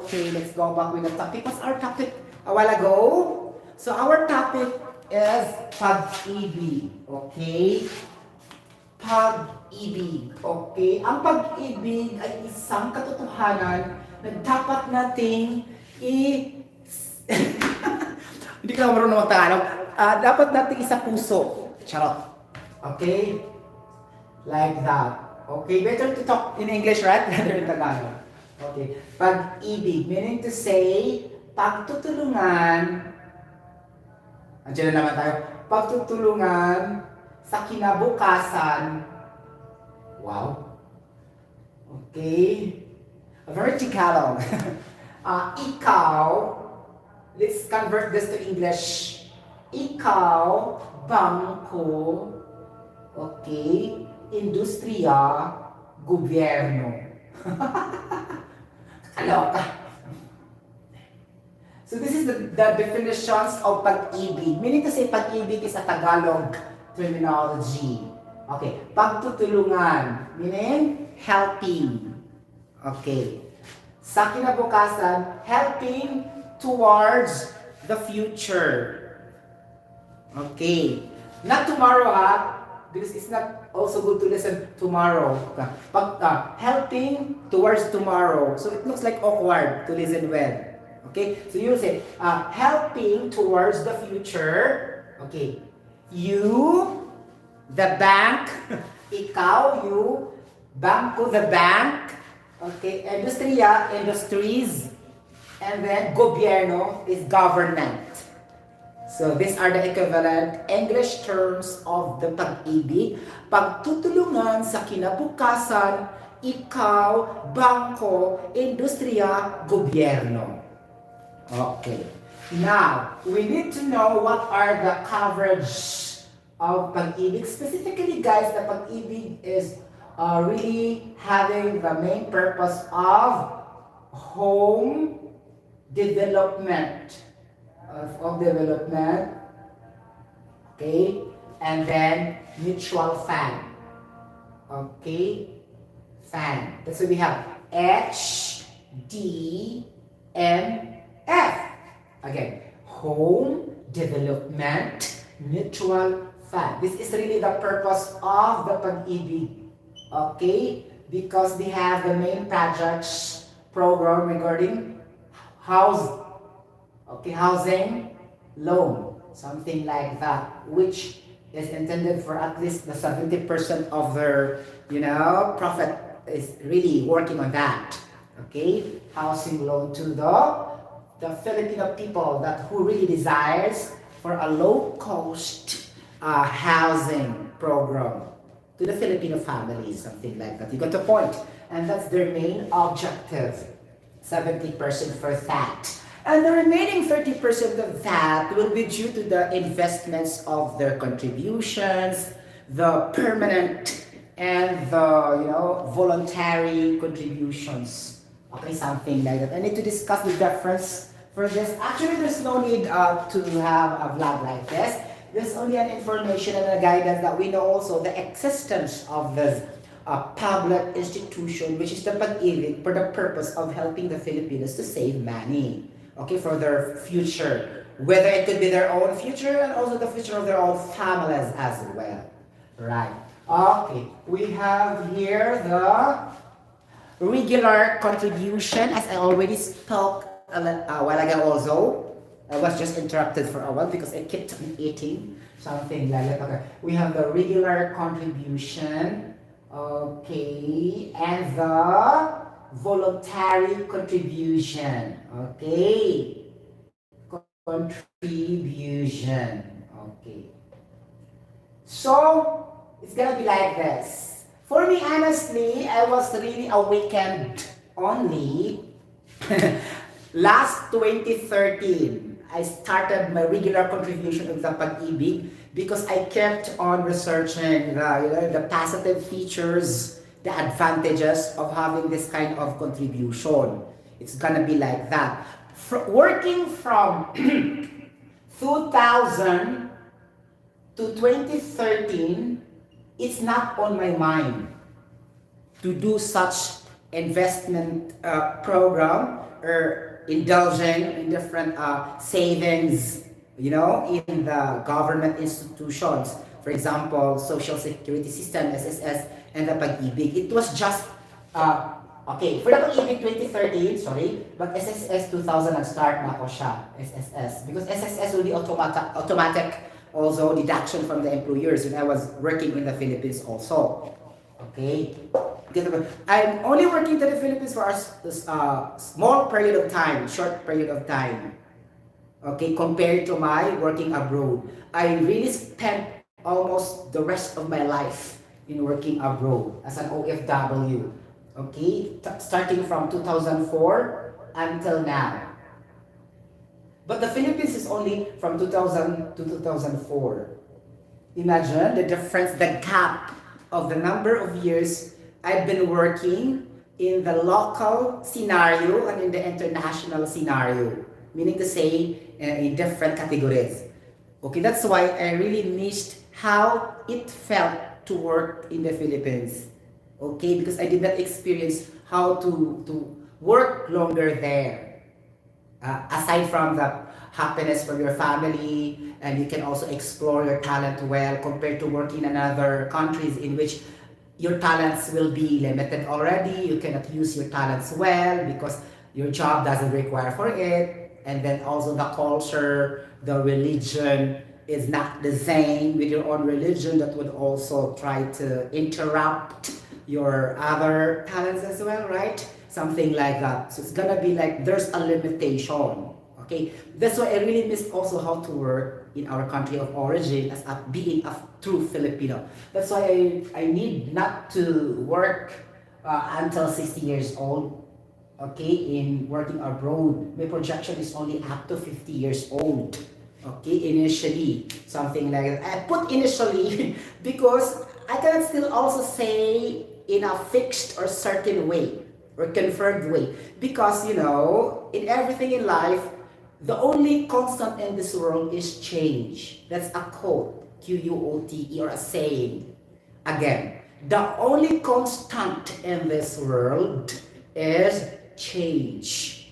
Okay, let's go back with the topic. What's our topic a while ago? So our topic is Pag Ibig. Okay? Pag Ibig. Okay? Ang pag-ibig ay isang katotohanan na dapat nating hindi ka marunong magtagalog. Dapat nating isa puso. Charot. Okay? Like that. Okay? Better to talk in English, right? Rather in Tagalog. Okay. Pag-ibig, meaning to say, pagtutulungan, andiyan na naman tayo, pagtutulungan sa kinabukasan. Wow. Okay. Very Tagalog. Ikaw, let's convert this to English. Ikaw, bangko, okay, industriya, gobyerno. Kaloka. So this is the definitions of pag-ibig. Meaning to say, pag-ibig is a Tagalog terminology. Okay, pagtutulungan, meaning helping. Okay. Sa kinabukasan, helping towards the future. Okay. Not tomorrow, because it's not also good to listen tomorrow. Helping towards tomorrow. So it looks like awkward to listen well. Okay? So you say, helping towards the future. Okay. You, the bank. Ikaw, you. Banko, the bank. Okay. Industriya, industries. And then, gobyerno is government. So these are the equivalent English terms of the pag-ibig. Pagtutulungan sa kinabukasan, ikaw, bangko, industriya, gobyerno. Okay. Now, we need to know what are the coverage of pag-ibig. Specifically, guys, the pag-ibig is really having the main purpose of home development. Of development, okay, and then mutual fund, okay, fund. That's what we have, HDMF. Again, home development mutual fund. This is really the purpose of the Pag-ibig, okay, because they have the main projects program regarding housing loan, something like that, which is intended for at least the 70% of their, profit is really working on that. Okay, housing loan to the Filipino people who really desires for a low cost housing program to the Filipino families, something like that. You got the point, and that's their main objective. 70% for that. And the remaining 30% of that will be due to the investments of their contributions, the permanent and the voluntary contributions. Okay, something like that. I need to discuss the difference for this. Actually, there's no need to have a vlog like this. There's only an information and a guidance that we know also the existence of this public institution, which is the Pag-ibig, for the purpose of helping the Filipinos to save money. Okay, for their future, whether it could be their own future and also the future of their own families as well. Right. Okay, we have here the regular contribution, as I already spoke a while ago also. I was just interrupted for a while because I kept eating something like that. Okay, we have the regular contribution, okay, and the voluntary contribution. Okay. Contribution. Okay. So, it's gonna be like this. For me, honestly, I was really awakened only last 2013. I started my regular contribution of the Pag-ibig because I kept on researching the positive features, the advantages of having this kind of contribution. It's gonna be like that. Working from 2000 to 2013, it's not on my mind to do such investment program or indulging in different savings, in the government institutions. For example, Social Security System, SSS, and the Pag Ibig. It was just, okay, for the Pag Ibig 2013, sorry, but SSS 2000 nag-start na ako siya, SSS. Because SSS will be automatic also deduction from the employers when I was working in the Philippines also. Okay? I'm only working in the Philippines for a small period of time, short period of time. Okay, compared to my working abroad. I really spent almost the rest of my life in working abroad as an OFW. Okay, starting from 2004 until now. But the Philippines is only from 2000 to 2004. Imagine the difference, the gap of the number of years I've been working in the local scenario and in the international scenario. Meaning to say, in different categories. Okay, that's why I really missed how it felt to work in the Philippines. Okay, because I did not experience how to work longer there. Aside from the happiness from your family, and you can also explore your talent well compared to working in other countries in which your talents will be limited already. You cannot use your talents well because your job doesn't require for it. And then also the culture, the religion is not the same with your own religion that would also try to interrupt your other talents as well, right? Something like that. So it's gonna be like there's a limitation. Okay, that's why I really miss also how to work in our country of origin as being a true Filipino. That's why I need not to work until 60 years old. Okay, in working abroad, my projection is only up to 50 years old. Okay, initially, something like that. I put initially because I cannot still also say in a fixed or certain way or confirmed way. Because, in everything in life, the only constant in this world is change. That's a quote, Quote, or a saying. Again, the only constant in this world is change.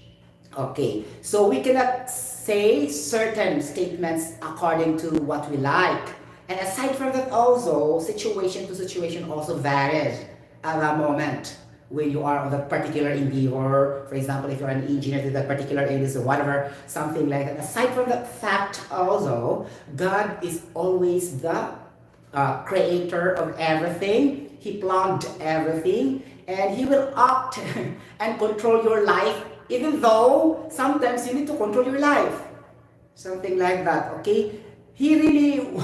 Okay, so we cannot say certain statements according to what we like. And aside from that also, situation to situation also varies at the moment when you are on that particular endeavor. For example, if you're an engineer to that particular industry or whatever, something like that. Aside from that fact also, God is always the creator of everything. He planned everything and He will act and control your life even though sometimes you need to control your life. Something like that, okay? He really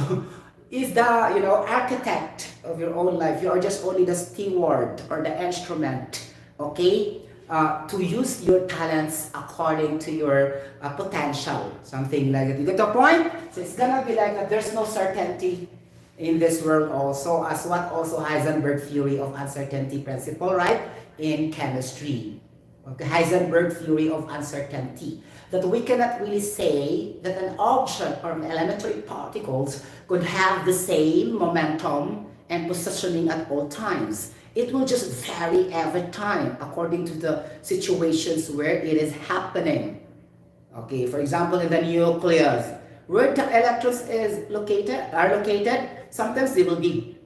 is the, architect of your own life. You are just only the steward or the instrument, okay? To use your talents according to your potential. Something like that. You get the point? So it's gonna be like that. There's no certainty in this world also, as what also Heisenberg theory of uncertainty principle, right? In chemistry. Okay, Heisenberg theory of uncertainty. That we cannot really say that an object or elementary particles could have the same momentum and positioning at all times. It will just vary every time according to the situations where it is happening. Okay, for example, in the nucleus, where the electrons are located, sometimes they will be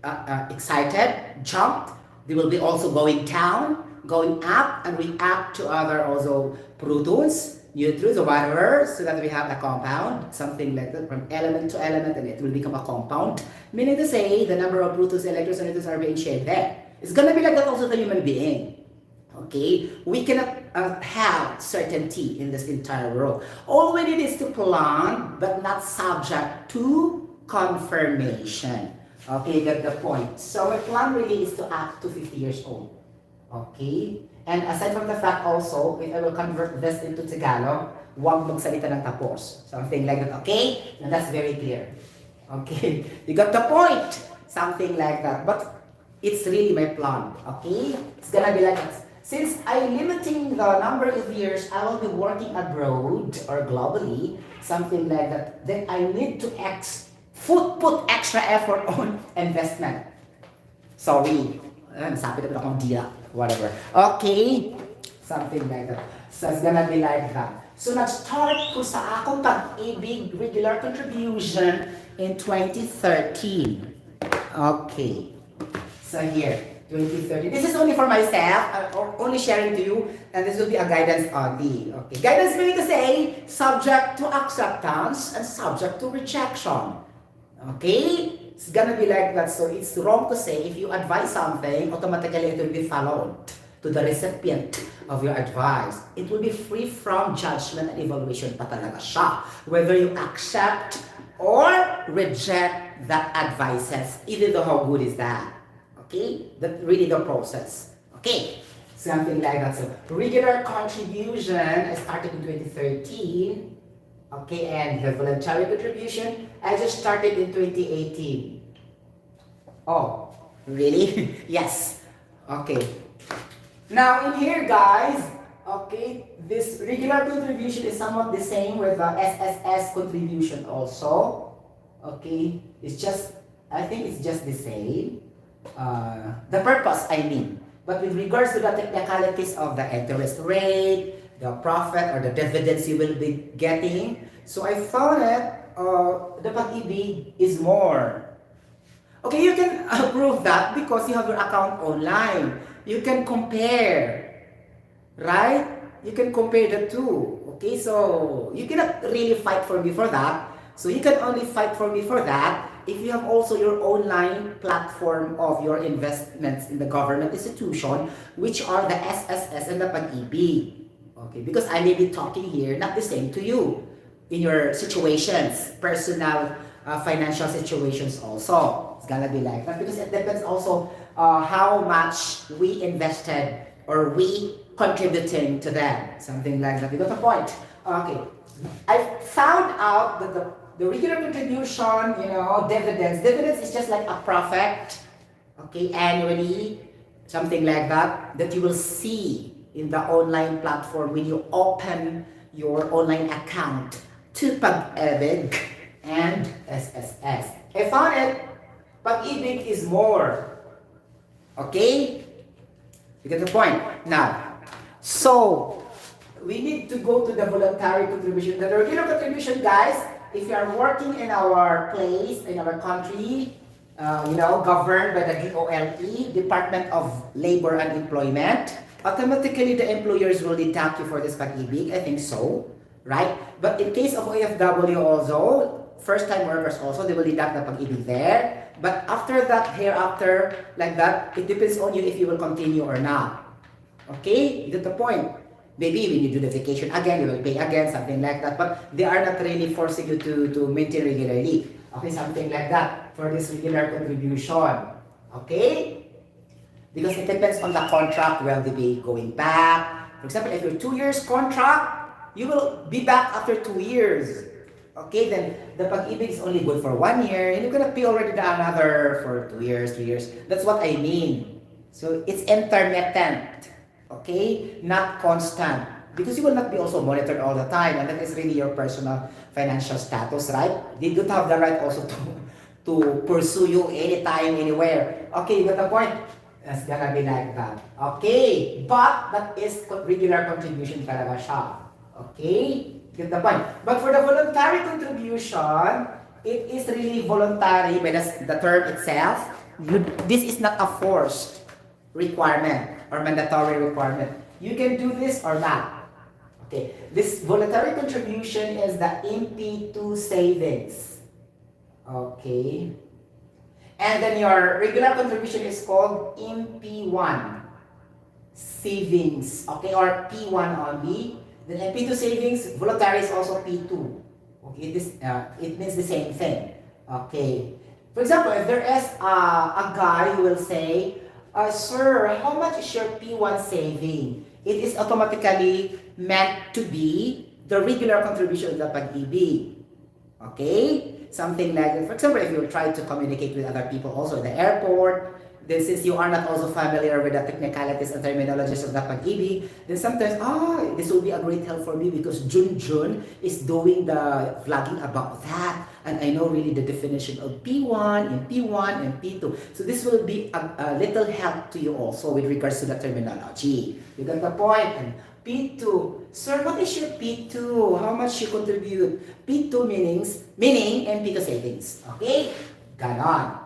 excited, jumped. They will be also going down, going up, and react to other also protons, neutrons, or whatever, so that we have a compound, something like that, from element to element, and it will become a compound. Meaning to say, the number of protons, electrons, and neutrons are being shared there. It's gonna be like that also the human being. Okay, we cannot have certainty in this entire world. All we need is to plan, but not subject to confirmation. Okay, get the point. So my plan really is to act to 50 years old. Okay? And aside from the fact also, if I will convert this into Tagalog, huwag magsalita ng tapos. Something like that. Okay? And that's very clear. Okay? You got the point. Something like that. But it's really my plan. Okay? It's gonna be like this. Since I'm limiting the number of years I will be working abroad or globally, something like that, then I need to put extra effort on investment. Sorry. Nasabi na akong dila. whatever. Okay, something like that. So it's gonna be like that. So nag-start ko sa akong Pag-Ibig regular contribution in 2013. Okay. So here, 2030. This is only for myself. I'm only sharing to you, and this will be a guidance only. Okay. Guidance meaning to say, subject to acceptance and subject to rejection. Okay? It's gonna be like that. So it's wrong to say if you advise something, automatically it will be followed to the recipient of your advice. It will be free from judgment and evaluation pa talaga siya. Whether you accept or reject that advices, even though how good is that. Okay? That's really the process. Okay? Something like that. So, regular contribution, I started in 2013. Okay, and the voluntary contribution, I just started in 2018. Oh, really? Yes. Okay. Now, in here, guys, okay, this regular contribution is somewhat the same with the SSS contribution also. Okay, it's just, I think it's just the same. The purpose, I mean. But with regards to the technicalities of the interest rate, the profit or the dividends you will be getting, so I found that the Pag-Ibig is more. Okay, you can prove that because you have your account online. You can compare, right? You can compare the two. Okay, so you cannot really fight for me for that. So you can only fight for me for that if you have also your online platform of your investments in the government institution, which are the SSS and the Pag-Ibig. Okay, because I may be talking here not the same to you in your situations, personal financial situations also. It's gonna be like that because it depends also how much we invested or we contributing to them. Something like that. You got the point? Okay. I found out that the regular contribution, dividends is just like a profit, okay, annually, something like that, that you will see in the online platform when you open your online account to Pag-Ibig and SSS. I found it, Pag-Ibig is more. Okay? You get the point? Now, so, we need to go to the voluntary contribution. The regular contribution, guys, if you are working in our place, in our country, governed by the DOLE, Department of Labor and Employment, automatically the employers will deduct you for this Pag-Ibig. I think so, right? But in case of OFW also, first-time workers also, they will deduct the Pag-Ibig there. But after that, hereafter, like that, it depends on you if you will continue or not. Okay? You get the point? Maybe when you do the vacation again, you will pay again, something like that. But they are not really forcing you to maintain regularly. Okay, something like that for this regular contribution. Okay? Because it depends on the contract. Will they be going back? For example, if you're 2 years contract, you will be back after 2 years. Okay, then the Pag-Ibig is only good for 1 year, and you're gonna pay already the another for 2 years, 3 years. That's what I mean. So it's intermittent. Okay, not constant, because you will not be also monitored all the time, and that is really your personal financial status, right? They don't have the right also to pursue you anytime, anywhere. Okay, you got the point? It's gonna be like that. Okay, but that is regular contribution talaga siya. Okay, get the point. But for the voluntary contribution, it is really voluntary by the term itself. This is not a forced requirement or mandatory requirement. You can do this or not. Okay, this voluntary contribution is the MP2 savings. Okay, and then your regular contribution is called MP1 savings. Okay, or P1 only. Then MP2 savings, voluntary is also P2. Okay, it means the same thing. Okay, for example, if there is a guy who will say, sir, how much is your P1 saving? It is automatically meant to be the regular contribution of the Pag-Ibig. Okay? Something like that. For example, if you try to communicate with other people also in the airport, then since you are not also familiar with the technicalities and terminologies of the Pag-Ibig, then sometimes, this will be a great help for me because Jun is doing the vlogging about that. and I know really the definition of P1 and P1 and P2. So this will be a little help to you also with regards to the terminology. You got the point? And P2. Sir, what is your P2? How much you contribute? P2 meaning and P2 savings. Okay? Ganon.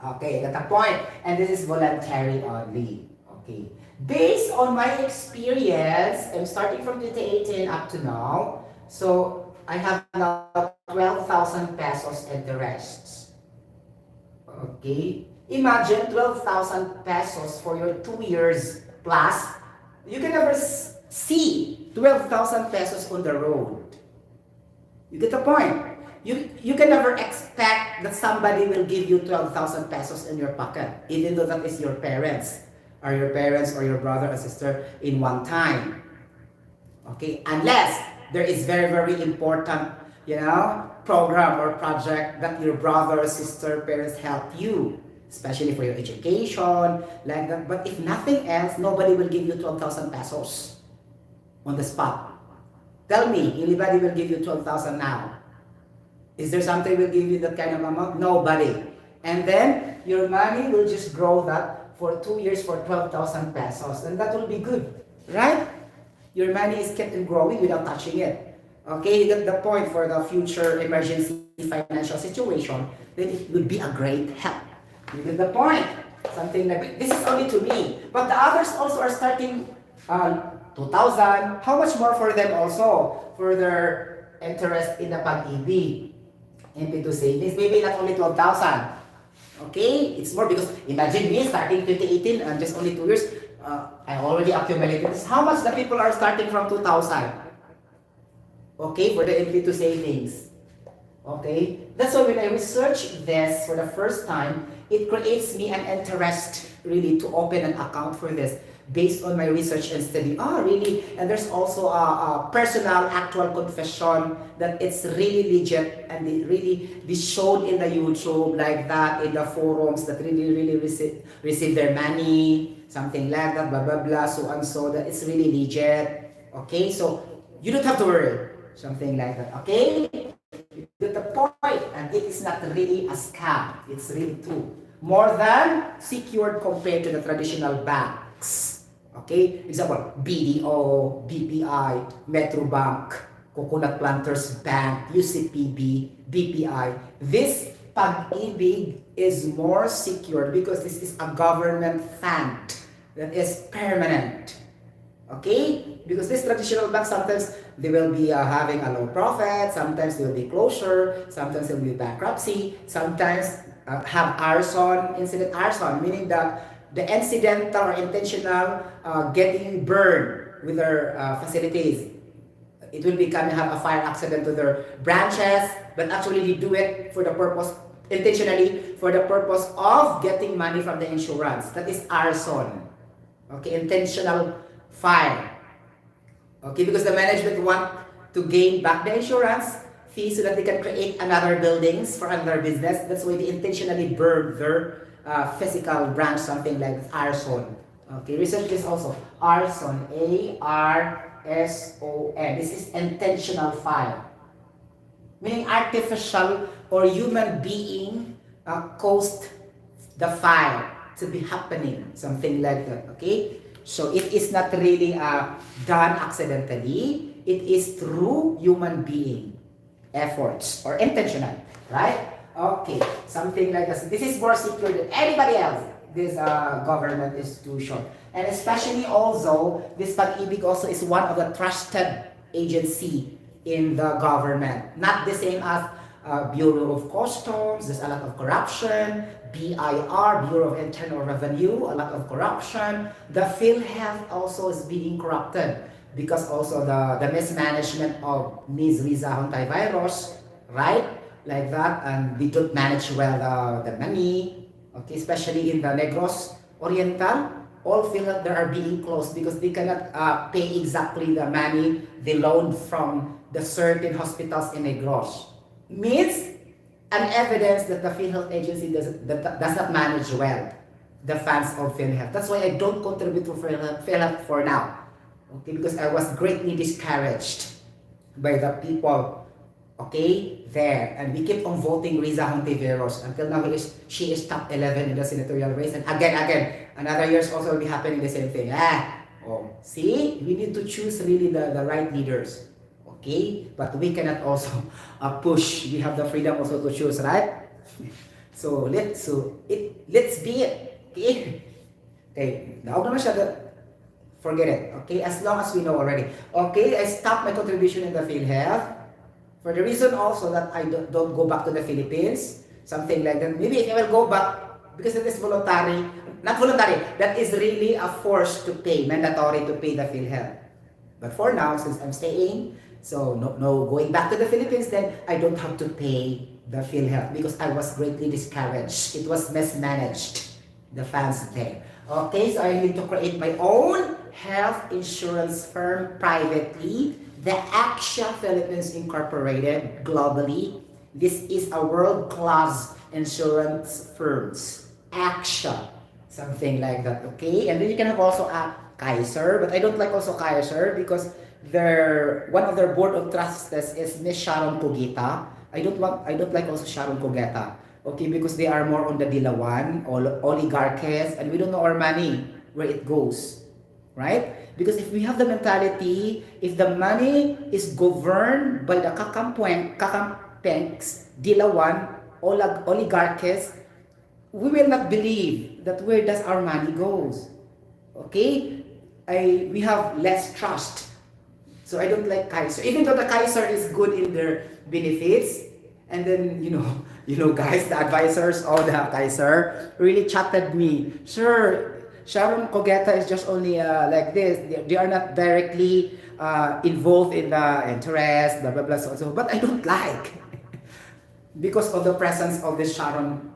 Okay, got the point. And this is voluntary only. Okay. Based on my experience, I'm starting from 2018 up to now. So I have now 12,000 pesos and the rest. Okay. Imagine 12,000 pesos for your 2 years plus. You can never see 12,000 pesos on the road. You get the point? You can never expect that somebody will give you 12,000 pesos in your pocket, even though that is your parents, or your brother or sister in one time. Okay, unless there is very, very important, program or project that your brother or sister parents help you, especially for your education, like that. But if nothing else, nobody will give you 12,000 pesos on the spot. Tell me, anybody will give you 12,000 now? Is there something will give you that kind of amount? Nobody. And then your money will just grow that for 2 years for 12,000 pesos. And that will be good, right? Your money is kept growing without touching it. Okay, you get the point for the future emergency financial situation, then it would be a great help. You get the point? Something like this is only to me. But the others also are starting 2,000. How much more for them also? For their interest in the Pag Ibig into savings, maybe not only 12,000. Okay, it's more because imagine me starting 2018 and just only 2 years, I already accumulated this. How much the people are starting from 2,000? Okay, for the into savings. Okay, that's why when I research this for the first time, it creates me an interest really to open an account for this. Based on my research and study, really? And there's also a personal, actual confession that it's really legit, and it really be shown in the YouTube like that, in the forums that really receive their money, something like that, blah blah blah, so and so, that it's really legit. Okay, so you don't have to worry, something like that. Okay, you get the point, and it is not really a scam. It's really true, more than secured compared to the traditional banks. Okay, example, BDO, BPI, Metro Bank, Coconut Planters Bank, UCPB, BPI. This Pag Ibig is more secure because this is a government fund that is permanent. Okay, because this traditional bank, sometimes they will be having a low profit, sometimes they will be closure, sometimes they will be bankruptcy, sometimes have arson, meaning that the incidental or intentional getting burned with their facilities. It will become have a fire accident to their branches, but actually they do it for the purpose, intentionally, for the purpose of getting money from the insurance. That is arson. Okay, intentional fire. Okay, because the management want to gain back the insurance fee so that they can create another buildings for another business. That's why they intentionally burn their physical branch, something like arson. Okay, research this also. Arson, ARSON. This is intentional fire, meaning artificial or human being caused the fire to be happening, something like that. Okay, so it is not really done accidentally. It is through human being efforts or intentional, right? Okay, something like this. This is more secure than anybody else. This government institution, and especially also this Pag Ibig also is one of the trusted agency in the government. Not the same as Bureau of Customs. There's a lot of corruption. BIR, Bureau of Internal Revenue, a lot of corruption. The PhilHealth also is being corrupted because also the mismanagement of Ms. Riza Hontai-Virus, right? Like that, and we don't manage well the money. Okay, especially in the Negros Oriental, all feel that they are being closed because they cannot pay exactly the money they loaned from the certain hospitals in Negros. Means an evidence that the PhilHealth agency does not manage well the funds of PhilHealth. That's why I don't contribute to PhilHealth for now. Okay, because I was greatly discouraged by the people Okay, there. And we keep on voting Riza Hontiveros. Until now, she is top 11 in the senatorial race. And again, another years also will be happening the same thing. Oh, see? We need to choose really the right leaders. Okay? But we cannot also push. We have the freedom also to choose, right? So, let's be it. Okay? Okay, now naman siya, forget it. Okay, as long as we know already. Okay, I stopped my contribution in the PhilHealth. For the reason also that I don't go back to the Philippines, something like that. Maybe if I will go back, because it is voluntary, not voluntary, that is really a force to pay, mandatory to pay the PhilHealth. But for now, since I'm staying, so no going back to the Philippines, then I don't have to pay the PhilHealth because I was greatly discouraged. It was mismanaged, the funds there. Okay, so I need to create my own health insurance firm privately, the Aksha Philippines Incorporated globally. This is a world-class insurance firms. Aksha, something like that, okay? And then you can have also a Kaiser, but I don't like also Kaiser because one of their board of trustees is Miss Sharon Cogita. I don't like also Sharon Cogeta. Okay, because they are more on the Dilawan, oligarchies, and we don't know our money, where it goes. Right? Because if we have the mentality, if the money is governed by the kakampengs, Dilawan, oligarchies, we will not believe that where does our money goes. Okay? We have less trust. So I don't like Kaiser. Even though the Kaiser is good in their benefits, and then, guys, the advisors of the Kaiser really chatted me. Sure, Sharon Cogeta is just only like this. They are not directly involved in the interest, blah, blah, blah, so. But I don't like. Because of the presence of this Sharon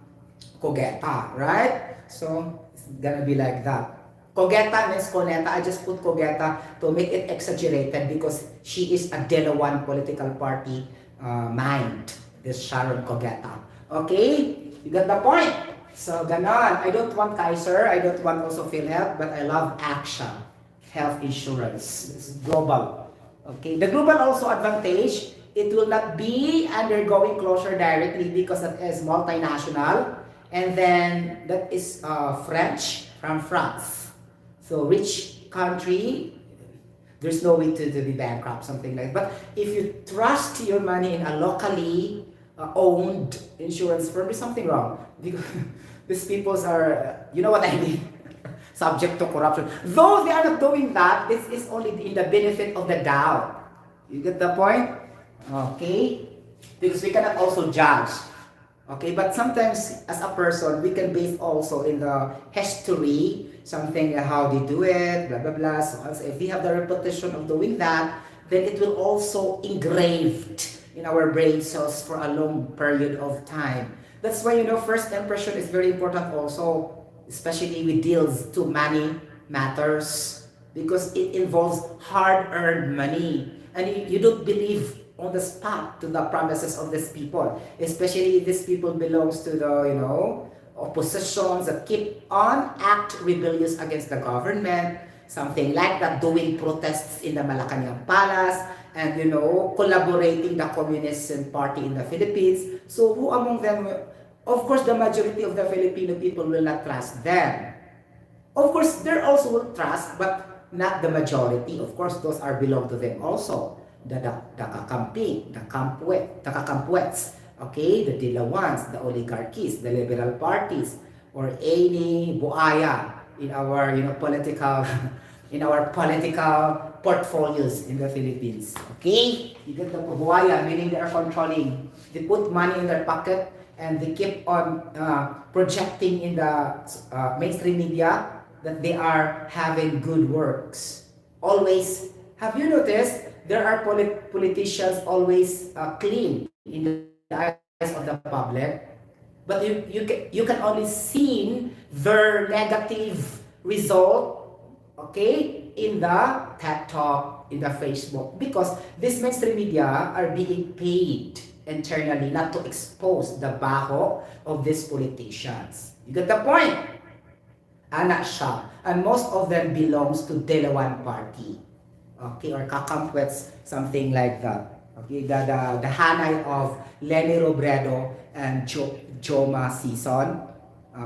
Cogeta, right? So, it's gonna be like that. Cogeta means Coneta. I just put Cogeta to make it exaggerated because she is a Delawan political party mind. This Sharon Cogeta. Okay? You got the point? So, ganon. I don't want Kaiser. I don't want also PhilHealth, but I love Aksha Health Insurance. This is global. Okay? The global also advantage, it will not be undergoing closure directly because it is multinational. And then, that is French from France. So, rich country, there's no way to be bankrupt, something like that. But if you trust your money in a locally owned insurance firm, there's something wrong. Because these people are, you know what I mean, subject to corruption. Though they are not doing that, this is only in the benefit of the doubt. You get the point? Okay? Because we cannot also judge. Okay, but sometimes as a person, we can base also in the history, something how they do it, blah, blah, blah. So if we have the reputation of doing that, then it will also engraved in our brain cells for a long period of time. That's why, first impression is very important also, especially with deals to money matters, because it involves hard-earned money. And you don't believe on the spot to the promises of these people, especially if these people belongs to the, oppositions that keep on act rebellious against the government, something like that, doing protests in the Malacanang Palace, and, collaborating the Communist Party in the Philippines. So who among them, of course, the majority of the Filipino people will not trust them. Of course, they also will trust, but not the majority. Of course, those are belong to them also. The kakampi, the kakampuets, okay, the Dilawans, the oligarchies, the liberal parties, or any buaya in our political in our political portfolios in the Philippines. Okay? You get the buaya, meaning they are controlling. They put money in their pocket and they keep on projecting in the mainstream media that they are having good works. Always, have you noticed, there are politicians always clean in the eyes of the public, but you can only see their negative result, okay, in the TED Talk, in the Facebook, because these mainstream media are being paid internally not to expose the baho of these politicians. You get the point? Anak siya. And most of them belongs to Delawan Party. Okay, or Kakampuets, something like that. Okay, the hanay of Lenny Robredo and Joma Season.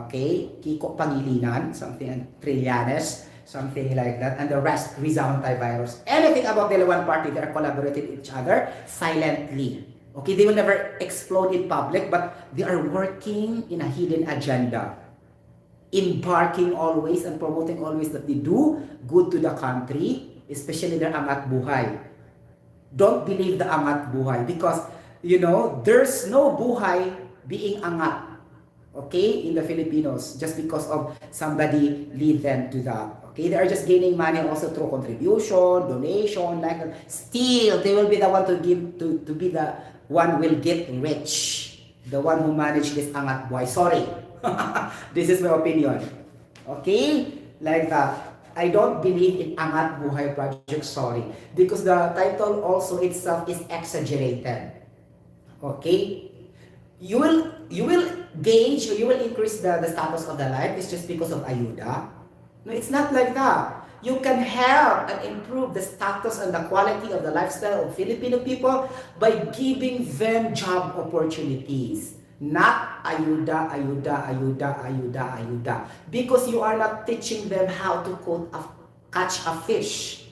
Okay, Kiko Pangilinan, something, and Trillanes, something like that, and the rest, Riza Hontiveros. Anything about the one party, they are collaborating with each other silently. Okay, they will never explode in public, but they are working in a hidden agenda, embarking always and promoting always that they do good to the country, especially their angat buhay. Don't believe the angat buhay because, there's no buhay being angat. Okay, in the Filipinos, just because of somebody lead them to that. Okay, they are just gaining money also through contribution, donation, like that. Still, they will be the one to give, to be the one will get rich. The one who manage this angat buhay. Sorry. This is my opinion. Okay, like that. I don't believe in Angat Buhay Project, sorry. Because the title also itself is exaggerated. Okay? You will gauge or you will increase the status of the life. It's just because of ayuda. No, it's not like that. You can help and improve the status and the quality of the lifestyle of Filipino people by giving them job opportunities. Not ayuda, ayuda, ayuda, ayuda, ayuda. Because you are not teaching them how to catch a fish.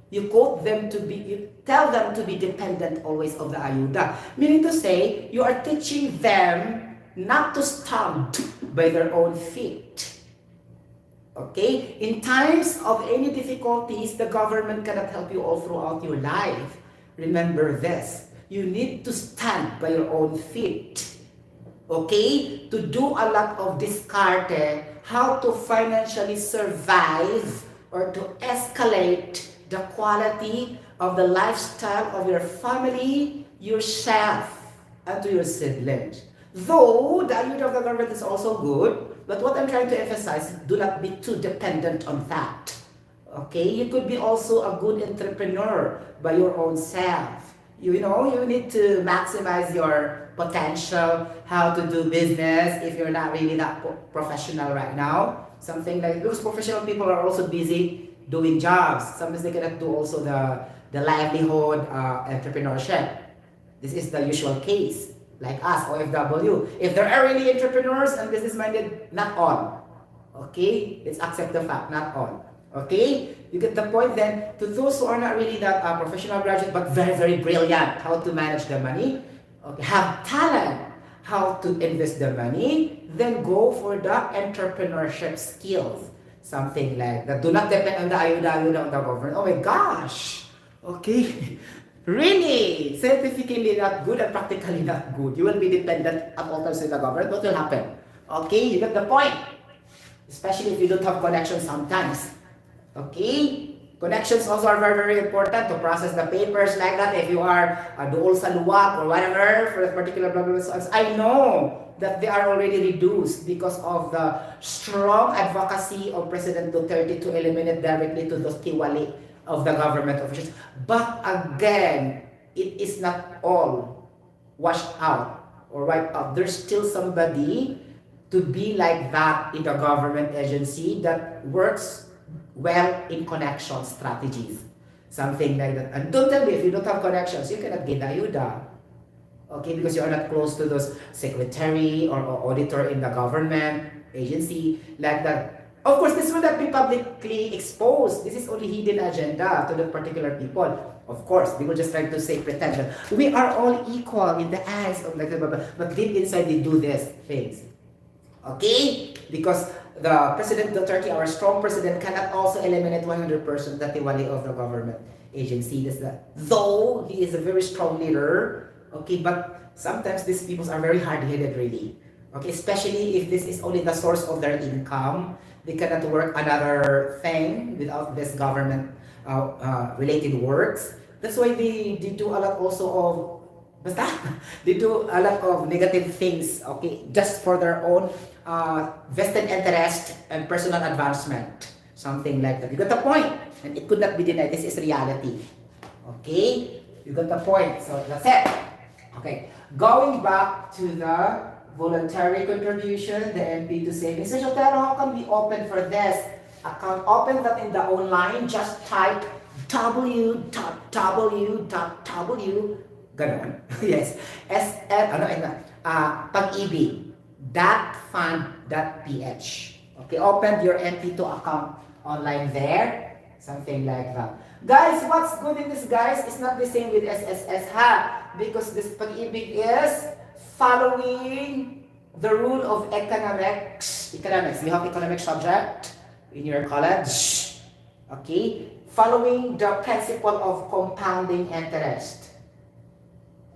You tell them to be dependent always of the ayuda. Meaning to say, you are teaching them not to stand by their own feet. Okay? In times of any difficulties, the government cannot help you all throughout your life. Remember this. You need to stand by your own feet. Okay? To do a lot of discarte, how to financially survive or to escalate the quality of the lifestyle of your family, yourself, and to your siblings. Though the ayuda of the government is also good, but what I'm trying to emphasize, do not be too dependent on that. Okay? You could be also a good entrepreneur by your own self. You need to maximize your potential, how to do business if you're not really that professional right now. Something like, because professional people are also busy doing jobs. Sometimes they cannot do also the livelihood entrepreneurship. This is the usual case, like us, OFW. If there are really entrepreneurs and business-minded, not all. Okay? Let's accept the fact, not all. Okay? You get the point then. To those who are not really that professional graduate, but very, very brilliant, how to manage the money, okay, have talent, how to invest the money, then go for the entrepreneurship skills. Something like that. Do not depend on the ayuda of the government. Oh my gosh! Okay? Really? Scientifically not good and practically not good. You will be dependent at all times with the government. What will happen? Okay? You get the point. Especially if you don't have connections sometimes. Okay? Connections also are very, very important to process the papers like that. If you are a dual sa luwak or whatever for a particular problem, I know that they are already reduced because of the strong advocacy of President Duterte to eliminate directly to those tiwali of the government officials. But again, it is not all washed out or wiped out. There's still somebody to be like that in the government agency that works well in connection strategies. Something like that. And don't tell me if you don't have connections, you cannot get ayuda. Okay, because you are not close to those secretary or auditor in the government agency like that. Of course, this will not be publicly exposed. This is only hidden agenda to the particular people. Of course, they will just try to say, pretend that we are all equal in the eyes of like but deep inside they do these things. Okay? Because the President Duterte, our strong president, cannot also eliminate 100% the tiwali of the government agency. Though he is a very strong leader, okay, but sometimes these people are very hard-headed, really. Okay, especially if this is only the source of their income, they cannot work another thing without this government related works. That's why they do a lot also of, basta, they do a lot of negative things, okay, just for their own vested interest and personal advancement. Something like that. You got the point? And it could not be denied. This is reality. Okay? You got the point. So that's it. Okay. Going back to the voluntary contribution, the MP to savings. So Sotero, how can we open for this account? Open that in the online. Just type www Ganon. Yes. Pag-ibig.fund.ph. Okay, open your MP2 account online there. Something like that. Guys, what's good in this, guys, is not the same with SSS, ha? Because this Pag-ibig is following the rule of economics. Economics. You have economic subject in your college. Okay? Following the principle of compounding interest.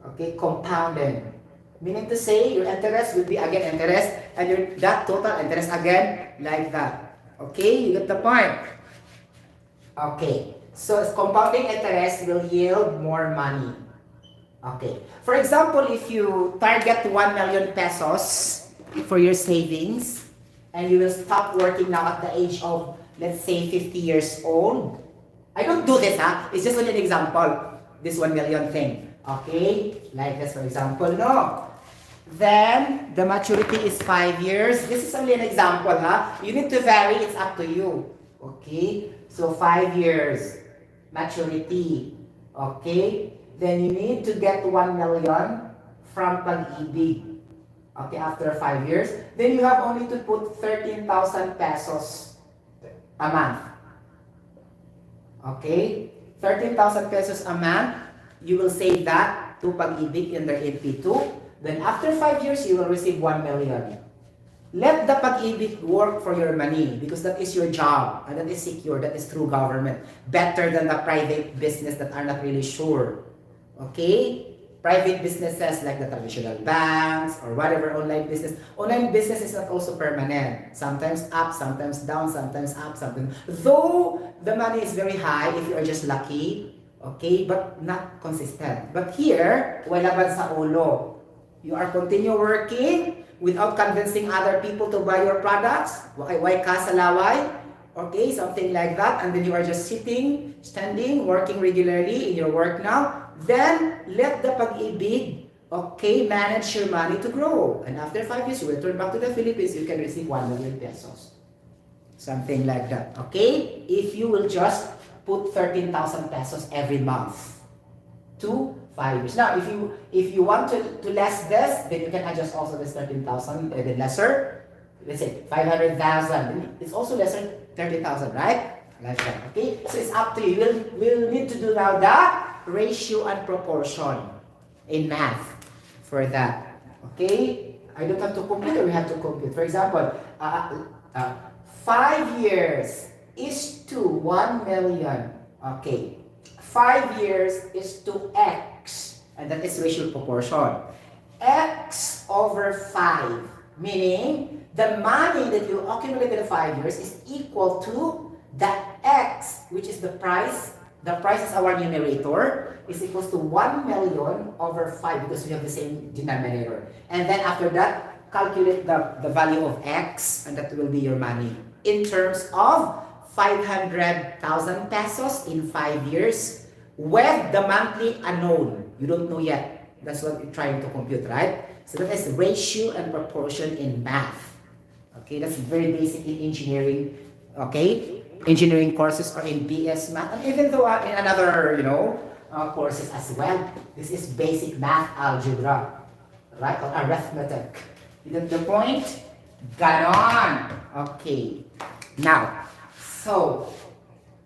Okay? Compounding. Meaning to say, your interest will be again interest, and that total interest again, like that. Okay? You get the point? Okay. So, compounding interest will yield more money. Okay. For example, if you target 1 million pesos for your savings, and you will stop working now at the age of, let's say, 50 years old. I don't do this, ha? It's just only an example. This 1 million thing. Okay? Like this, for example, no? Then, the maturity is 5 years. This is only an example, ha? You need to vary. It's up to you. Okay? So, 5 years. Maturity. Okay? Then you need to get 1 million from Pag-ibig. Okay, after 5 years. Then you have only to put 13,000 pesos a month. Okay? 13,000 pesos a month. You will save that to Pag-ibig in their MP2. Then after 5 years, you will receive 1 million. Let the Pag-ibig work for your money because that is your job and that is secure, that is through government. Better than the private business that are not really sure. Okay? Private businesses like the traditional banks or whatever online business. Online business is not also permanent. Sometimes up, sometimes down, sometimes up, sometimes. Though the money is very high if you are just lucky, okay, but not consistent. But here, wala ban sa ulo. You are continue working without convincing other people to buy your products. Why ka sa laway? Okay, something like that. And then you are just sitting, standing, working regularly in your work now. Then, let the Pag-ibig, okay, manage your money to grow. And after 5 years, you will return back to the Philippines, you can receive 1 million pesos. Something like that, okay? If you will just put 13,000 pesos every month to 5 years. Now, if you want to less this, then you can adjust also this 13,000, even lesser. Let's say 500,000. It's also lesser 30,000, right? Like that, okay? So it's up to you. We'll need to do now the ratio and proportion in math for that. Okay? I don't have to compute or we have to compute. For example, 5 years is to 1 million. Okay. 5 years is to X. And that is ratio proportion. X over 5. Meaning, the money that you accumulated in 5 years is equal to the X, which is the price. The price is our numerator, is equals to 1 million over 5 because we have the same denominator. And then after that, calculate the value of X and that will be your money. In terms of 500,000 pesos in 5 years with the monthly unknown. You don't know yet. That's what you're trying to compute, right? So that is ratio and proportion in math. Okay, that's very basic in engineering. Okay? Engineering courses or in BS math, and even though in another, courses as well. This is basic math algebra, right? Or arithmetic. You get the point? Ganon. Okay. Now, so,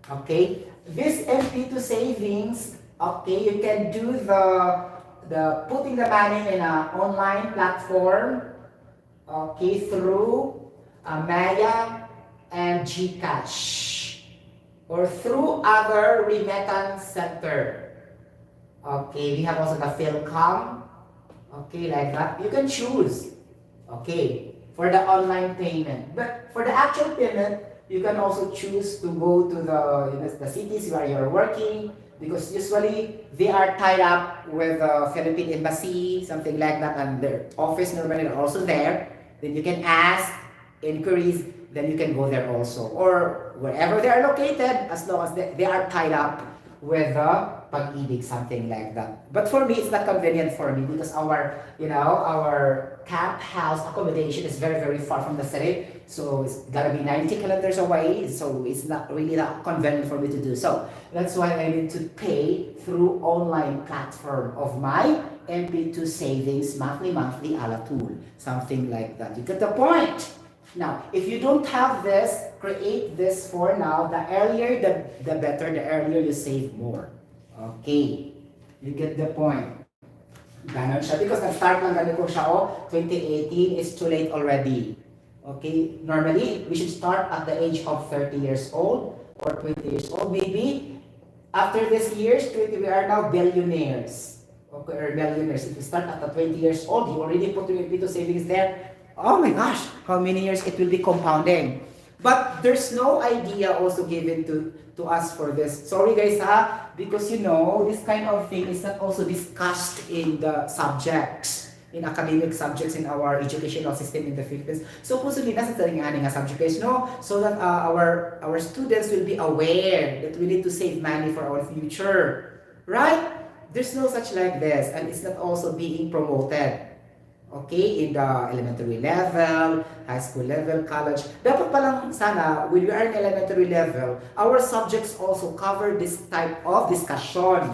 okay, this MP2 savings, okay, you can do the putting the money in an online platform, okay, through Maya and GCash or through other remittance center. Okay, we have also the Philcom. Okay, like that. You can choose. Okay, for the online payment. But for the actual payment, you can also choose to go to the cities where you're working because usually they are tied up with the Philippine Embassy, something like that, and their office normally are also there. Then you can ask inquiries, then you can go there also. Or wherever they are located, as long as they are tied up with the Pag Ibig, something like that. But for me, it's not convenient for me because our camp house accommodation is very, very far from the city. So it's gotta be 90 kilometers away. So it's not really that convenient for me to do so. That's why I need to pay through online platform of my MP2 savings monthly ala tool. Something like that. You get the point? Now, if you don't have this, create this for now. The earlier, the better. The earlier you save more. Okay. You get the point. Ganon siya. Because nag-start lang ganito siya, 2018 is too late already. Okay? Normally, we should start at the age of 30 years old or 20 years old. Maybe, after this years, we are now billionaires. Okay, or millionaires. If you start at the 20 years old, you already put your into savings there. Oh my gosh, how many years it will be compounding. But there's no idea also given to us for this. Sorry guys because this kind of thing is not also discussed in the subjects, in academic subjects in our educational system in the Philippines. Supposedly, nasa talinganing nga subject guys, no? So that our students will be aware that we need to save money for our future. Right? There's no such like this, and it's not also being promoted. Okay, in the elementary level, high school level, college. Dapat palang sana, when we are in elementary level, our subjects also cover this type of discussion.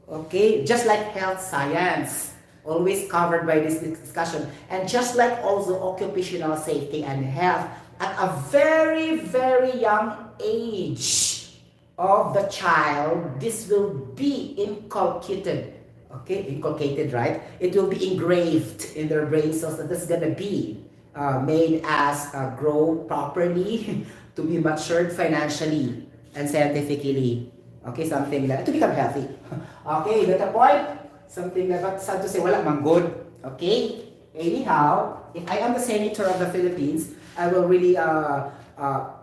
Okay, just like health science, always covered by this discussion. And just like also occupational safety and health, at a very, very young age of the child, this will be inculcated. Okay, inculcated, right? It will be engraved in their brain cells that that's gonna be made as grow properly, to be matured financially and scientifically. Okay, something like to become healthy. Okay, you get the point? Something like that. Sad to say, wala mang good. Okay. Anyhow, if I am the senator of the Philippines, I will really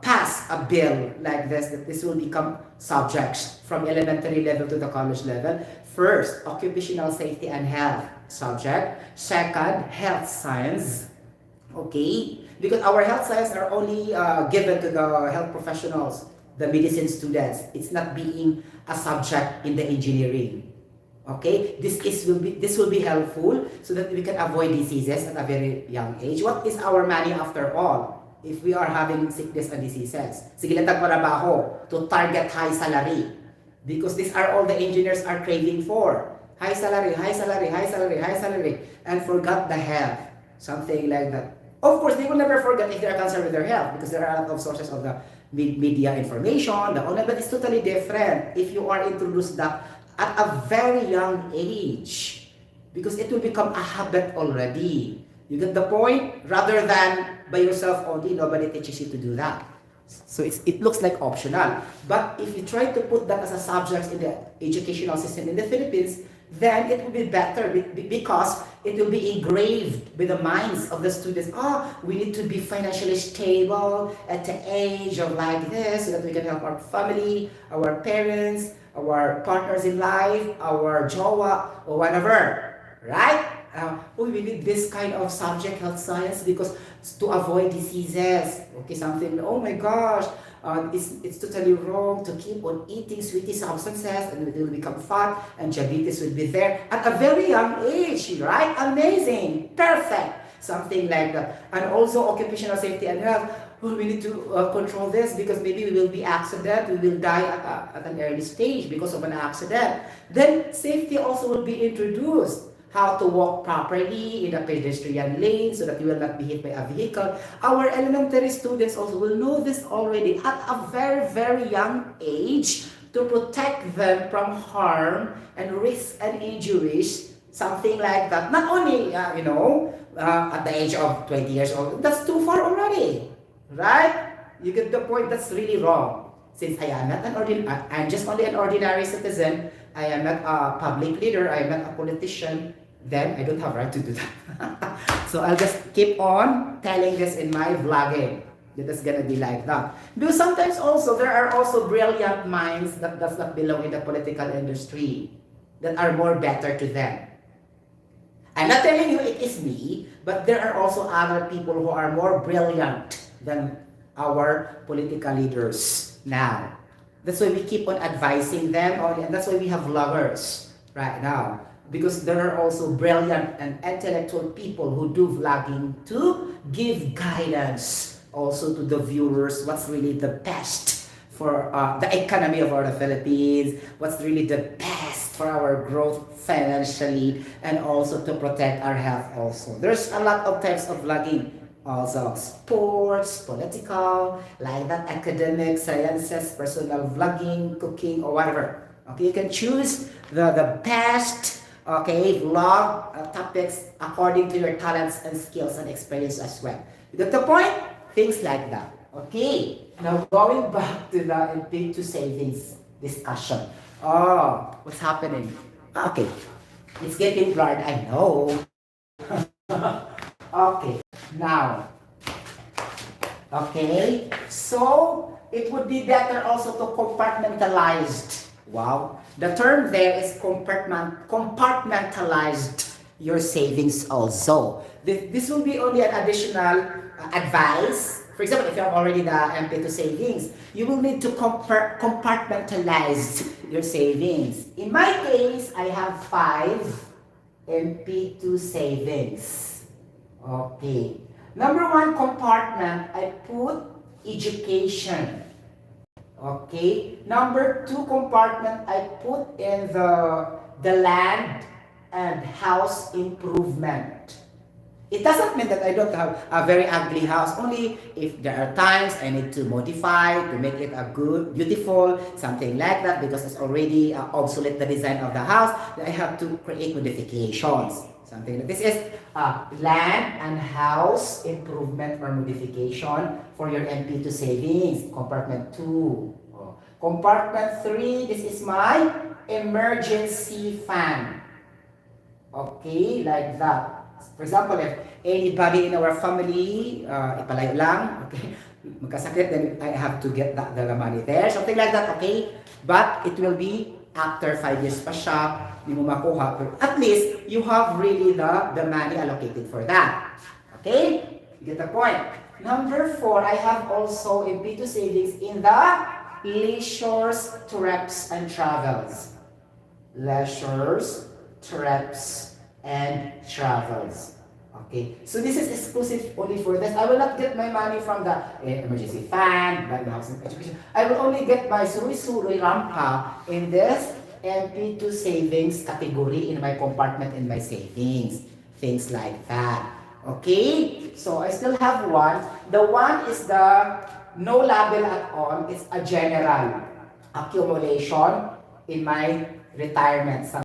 pass a bill like this, that this will become subjects from elementary level to the college level. First, occupational safety and health subject. Second, health science. Okay? Because our health science are only given to the health professionals, the medicine students. It's not being a subject in the engineering. Okay? This will be helpful so that we can avoid diseases at a very young age. What is our money after all? If we are having sickness and diseases. Sige lang tagmarabaho to target high salary. Because these are all the engineers are craving for. High salary, high salary, high salary, high salary. And forgot the health. Something like that. Of course, they will never forget if they are concerned with their health because there are a lot of sources of the media information, the online, but it's totally different if you are introduced that at a very young age. Because it will become a habit already. You get the point? Rather than by yourself only, nobody teaches you to do that. So it looks like optional. But if you try to put that as a subject in the educational system in the Philippines, then it will be better because it will be engraved with the minds of the students. We need to be financially stable at the age of like this so that we can help our family, our parents, our partners in life, our jowa, or whatever. Right? We need this kind of subject, health science, because to avoid diseases. Okay, something, oh my gosh, it's totally wrong to keep on eating sweetie substances and it will become fat and diabetes will be there at a very young age, right? Amazing, perfect, something like that. And also occupational safety and health. We need to control this because maybe we will be accident, we will die at an early stage because of an accident. Then safety also will be introduced. How to walk properly in a pedestrian lane so that you will not be hit by a vehicle. Our elementary students also will know this already at a very, very young age to protect them from harm and risks and injuries, something like that. Not only, at the age of 20 years old, that's too far already, right? You get the point, that's really wrong. Since I am not I'm just only an ordinary citizen, I am not a public leader, I am not a politician, then I don't have right to do that. So I'll just keep on telling this in my vlogging. That is gonna be like that. Because sometimes also, there are also brilliant minds that does not belong in the political industry that are more better to them. I'm not telling you it is me, but there are also other people who are more brilliant than our political leaders now. That's why we keep on advising them, and that's why we have vloggers right now. Because there are also brilliant and intellectual people who do vlogging to give guidance also to the viewers what's really the best for the economy of our Philippines, what's really the best for our growth financially, and also to protect our health also. There's a lot of types of vlogging. Also, sports, political, like that, academic, sciences, personal vlogging, cooking, or whatever. Okay, you can choose the best, okay, vlog topics according to your talents and skills and experience as well. You get the point? Things like that. Okay, now going back to the big to savings discussion. Oh, what's happening? Okay, it's getting blurred, I know. Okay, now, okay, so it would be better also to compartmentalize. Wow, the term there is compartmentalized your savings also. This will be only an additional advice. For example, if you have already the MP2 savings, you will need to compartmentalize your savings. In my case, I have 5 MP2 savings. Okay. Number 1 compartment, I put education. Okay. Number 2 compartment, I put in the land and house improvement. It doesn't mean that I don't have a very ugly house. Only if there are times I need to modify to make it a good, beautiful, something like that, because it's already obsolete the design of the house. Then I have to create modifications. Something like this is land and house improvement or modification for your MP2 savings. Compartment 2. Oh. Compartment 3, this is my emergency fund. Okay, like that. For example, if anybody in our family, ipalayo lang, okay, magkasakit, then I have to get the money there. Something like that, okay? But it will be after 5 years pa siya, hindi mo makuha. But at least, you have really the money allocated for that. Okay? You get the point. Number 4, I have also a B2 savings in the leisures, trips, and travels. Leisures, trips, and travels. Okay, so this is exclusive only for this. I will not get my money from the emergency fund, the housing education. I will only get my suri-suri rampa in this MP2 savings category in my compartment in my savings. Things like that. Okay, so I still have one. The one is the no label at all. It's a general accumulation in my retirement.